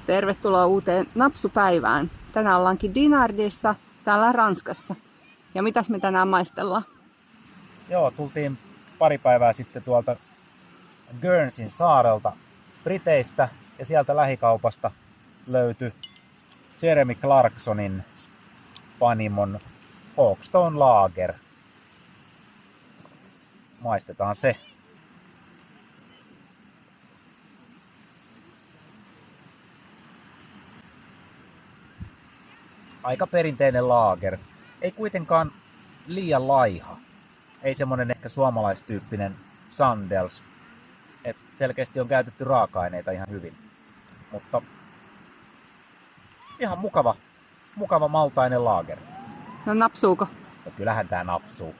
Tervetuloa uuteen napsupäivään. Tänään ollaankin Dinardissa, täällä Ranskassa. Ja mitäs me tänään maistellaan? Joo, tultiin pari päivää sitten tuolta Guernseyn saarelta Briteistä ja sieltä lähikaupasta löytyi Jeremy Clarksonin panimon Hawkstone Lager. Maistetaan se. Aika perinteinen lager. Ei kuitenkaan liian laiha. Ei semmonen ehkä suomalaistyyppinen Sandels. Et selkeästi on käytetty raaka-aineita ihan hyvin. Mutta ihan mukava maltainen lager. No napsuuko? Ja kyllähän tää napsuu.